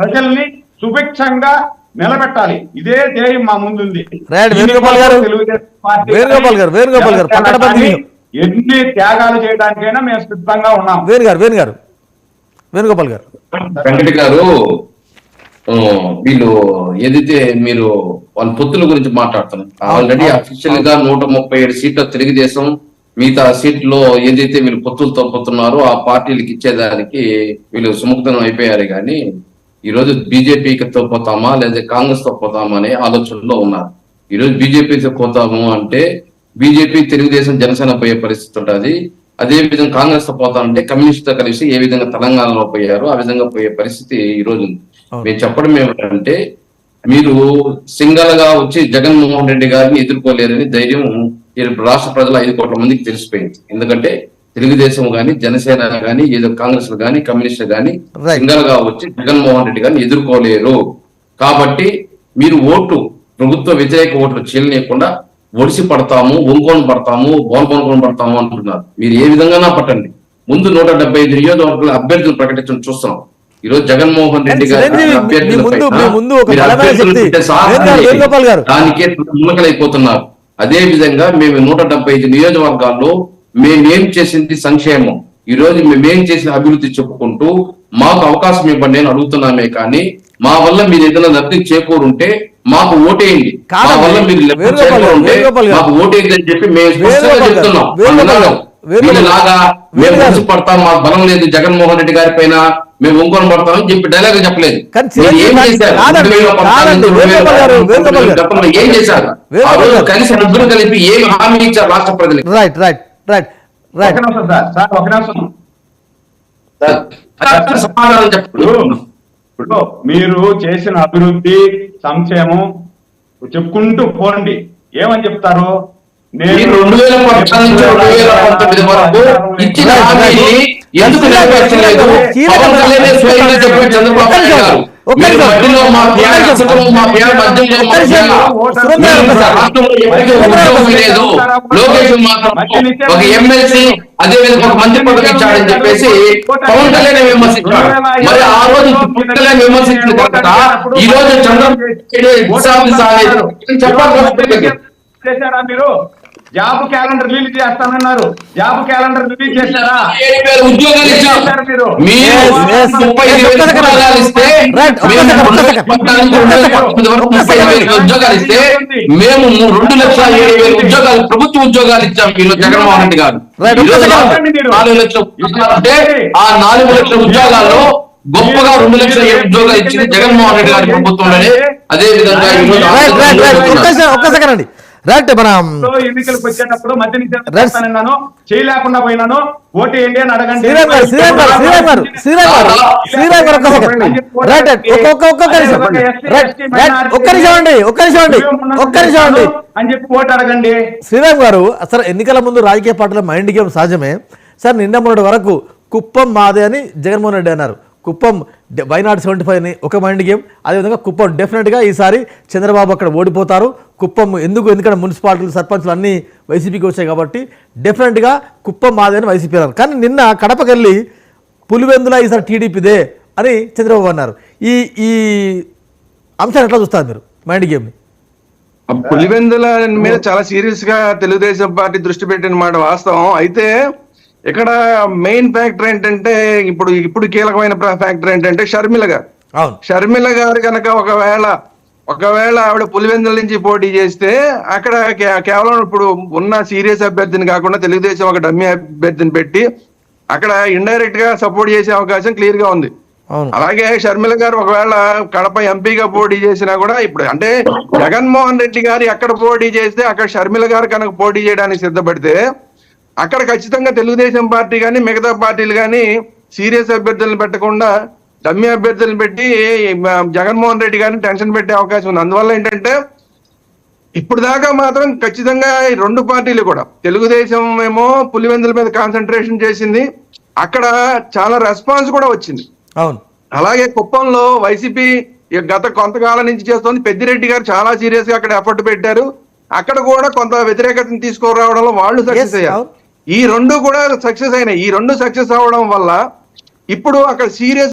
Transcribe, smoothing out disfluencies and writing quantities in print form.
ప్రజల్ని సుభిక్షంగా నిలబెట్టాలి. ఇదే ధ్యేయం మా ముందుంది. ఎన్ని త్యాగాలు చేయడానికైనా మేము సిద్ధంగా ఉన్నాం. వేణుగోపాల్ గారు వెంకట గారు, వీళ్ళు ఏదైతే మీరు వాళ్ళ పొత్తుల గురించి మాట్లాడుతున్నారు, ఆల్రెడీ అఫీషియల్ గా 137 సీట్ల తెలుగుదేశం, మిగతా సీట్లో ఏదైతే వీళ్ళు పొత్తులతో పోతున్నారో ఆ పార్టీలకు ఇచ్చేదానికి వీళ్ళు సుముఖతం అయిపోయారు. కానీ ఈ రోజు బీజేపీతో పోతామా లేదా కాంగ్రెస్ తో పోతామా అనే ఆలోచనలో ఉన్నారు. ఈ రోజు బీజేపీతో పోతాము అంటే బీజేపీ, తెలుగుదేశం, జనసేన పోయే పరిస్థితి ఉంటుంది. అదే విధంగా కాంగ్రెస్ తో పోతామంటే కమ్యూనిస్ట్ తో కలిసి ఏ విధంగా తెలంగాణలో పోయారో ఆ విధంగా పోయే పరిస్థితి ఈ రోజు ఉంది. మేము చెప్పడం ఏమిటంటే, మీరు సింగల్ గా వచ్చి జగన్మోహన్ రెడ్డి గారిని ఎదుర్కోలేరని ధైర్యం రాష్ట్ర ప్రజల 5 కోట్ల మందికి తెలిసిపోయింది. ఎందుకంటే తెలుగుదేశం గాని, జనసేన గాని, ఏదో కాంగ్రెస్ గాని, కమ్యూనిస్ట్ గాని సింగల్ గా వచ్చి జగన్మోహన్ రెడ్డి గారిని ఎదుర్కోలేరు. కాబట్టి మీరు ప్రభుత్వ వ్యతిరేక ఓట్లు చీలనీయకుండా ఒడిసి పడతాము, ఒంగోలు పడతాము, బోల్కొనుగోలు పడతాము అంటున్నారు. మీరు ఏ విధంగా పట్టండి. ముందు 175 నియోజకవర్గాల అభ్యర్థులు ప్రకటించడం చూస్తున్నాం. ఈ రోజు జగన్మోహన్ రెడ్డి గారి దానికే మునకలైపోతున్నారు. అదే విధంగా మేము 175 నియోజకవర్గాల్లో మేమేం చేసింది సంక్షేమం, ఈ రోజు మేమేం చేసిన అభివృద్ధి చెప్పుకుంటూ మాకు అవకాశం ఇవ్వండి అని అడుగుతున్నామే. కానీ మా వల్ల మీరు ఏదైనా లబ్ధి చేకూరుంటే మాకు ఓటేయండి, మా వల్ల మీరు లబ్ధి చేకూరుంటే మాకు ఓటేయండి అని చెప్పి మేము చెప్తున్నాం. లాగా మేము కలిసి పడతాం, మాకు బలం లేదు జగన్మోహన్ రెడ్డి గారి పైన, మేము ఒంగోలు పడతామని చెప్పి డైలాగ్ చెప్పలేదు. ఏం చేశారు? ఏం చేశారు? కలిసి ముగ్గురు కలిపి ఏమి హామీ ఇచ్చారు రాష్ట్ర ప్రజలకు? సమాధానం చెప్పు. ఇప్పుడు మీరు చేసిన అభివృద్ధి, సంక్షేమం చెప్పుకుంటూ పోండి. ఏమని చెప్తారు? నేను 2014 నుంచి 2019 వరకు ఇచ్చిన హామీని ఎందుకు నెరవేర్చలేదు? పవన్ కళ్యాణ్ స్వయంగా చెప్పారు చంద్రబాబు నాయుడు గారు. లోకేష్ మాత్రం ఒక ఎమ్మెల్సీ, అదే విధంగా ఒక మంత్రి పదవి ఇచ్చాడని చెప్పేసి పవన్ కళ్యాణ్ విమర్శించాడు. మరి ఆ రోజు పవన్ కళ్యాణ్ విమర్శించిన తర్వాత ఈ రోజు చంద్రబాబు చేశారా? మీరు జాబ్ క్యాలెండర్ రిలీజ్ చేస్తానన్నారు, జాబ్ క్యాలెండర్ రిలీజ్ చేశారా? ఉద్యోగాలు ఇచ్చారు. ఉద్యోగాలు ఇస్తే మేము 2,07,000 ఉద్యోగాలు, ప్రభుత్వ ఉద్యోగాలు ఇచ్చాం. వీళ్ళు జగన్మోహన్ రెడ్డి గారు 4 లక్షల అంటే ఆ 4 లక్షల ఉద్యోగాల్లో గొప్పగా 2,07,000 ఉద్యోగాలు ఇచ్చింది జగన్మోహన్ రెడ్డి గారి ప్రభుత్వంలోనే. అదే విధంగా ఎన్నికలకు వచ్చేటప్పుడు మధ్య నిషేధం చేయలేకుండా పోయినాను, ఓటు ఏంటి అని అడగండి. అని చెప్పి ఓటు అడగండి. శ్రీరామ్ గారు, అసలు ఎన్నికల ముందు రాజకీయ పార్టీల మైండ్ గేమ్ సహజమే సార్. నిన్న మొన్నటి వరకు కుప్పం మాదే అని జగన్మోహన్ రెడ్డి అన్నారు. కుప్పం వైనాడు 75 అని ఒక మైండ్ గేమ్. అదేవిధంగా కుప్పం డెఫినెట్గా ఈసారి చంద్రబాబు అక్కడ ఓడిపోతారు. కుప్పం ఎందుకంటే మున్సిపాలిటీలు, సర్పంచ్లు అన్నీ వైసీపీకి వచ్చాయి కాబట్టి డెఫినెట్గా కుప్పం మాదే అని వైసీపీ అన్నారు. కానీ నిన్న కడపకెళ్ళి పులివెందుల ఈసారి టీడీపీదే అని చంద్రబాబు అన్నారు. ఈ అంశాన్ని ఎట్లా చూస్తారు మీరు మైండ్ గేమ్ని? పులివెందుల మీద చాలా సీరియస్ గా తెలుగుదేశం పార్టీ దృష్టి పెట్టిన మాట వాస్తవం. అయితే ఇక్కడ మెయిన్ ఫ్యాక్టర్ ఏంటంటే, ఇప్పుడు కీలకమైన ఫ్యాక్టర్ ఏంటంటే షర్మిల గారు కనుక ఒకవేళ ఆవిడ పులివెందుల నుంచి పోటీ చేస్తే అక్కడ కేవలం ఇప్పుడు ఉన్న సీరియస్ అభ్యర్థిని కాకుండా తెలుగుదేశం ఒక డమ్మీ అభ్యర్థిని పెట్టి అక్కడ ఇండైరెక్ట్ గా సపోర్ట్ చేసే అవకాశం క్లియర్ గా ఉంది. అలాగే షర్మిల గారు ఒకవేళ కడప ఎంపీగా పోటీ చేసినా కూడా ఇప్పుడు అంటే జగన్మోహన్ రెడ్డి గారు ఎక్కడ పోటీ చేస్తే అక్కడ షర్మిల గారు కనుక పోటీ చేయడానికి సిద్ధపడితే అక్కడ ఖచ్చితంగా తెలుగుదేశం పార్టీ కానీ మిగతా పార్టీలు కానీ సీరియస్ అభ్యర్థులను పెట్టకుండా డమ్మీ అభ్యర్థులను పెట్టి జగన్మోహన్ రెడ్డి గారిని టెన్షన్ పెట్టే అవకాశం ఉంది. అందువల్ల ఏంటంటే ఇప్పుడు దాకా మాత్రం ఖచ్చితంగా ఈ 2 పార్టీలు కూడా, తెలుగుదేశం ఏమో పులివెందుల మీద కాన్సన్ట్రేషన్ చేసింది, అక్కడ చాలా రెస్పాన్స్ కూడా వచ్చింది. అలాగే కుప్పంలో వైసీపీ గత కొంతకాలం నుంచి చేస్తోంది. పెద్దిరెడ్డి గారు చాలా సీరియస్ గా అక్కడ ఎఫర్ట్ పెట్టారు. అక్కడ కూడా కొంత వ్యతిరేకతను తీసుకురావడంలో వాళ్ళు సక్సెస్ అయ్యారు. ఈ 2 కూడా సక్సెస్ అయినాయి. ఈ 2 సక్సెస్ అవడం వల్ల ఇప్పుడు అక్కడ సీరియస్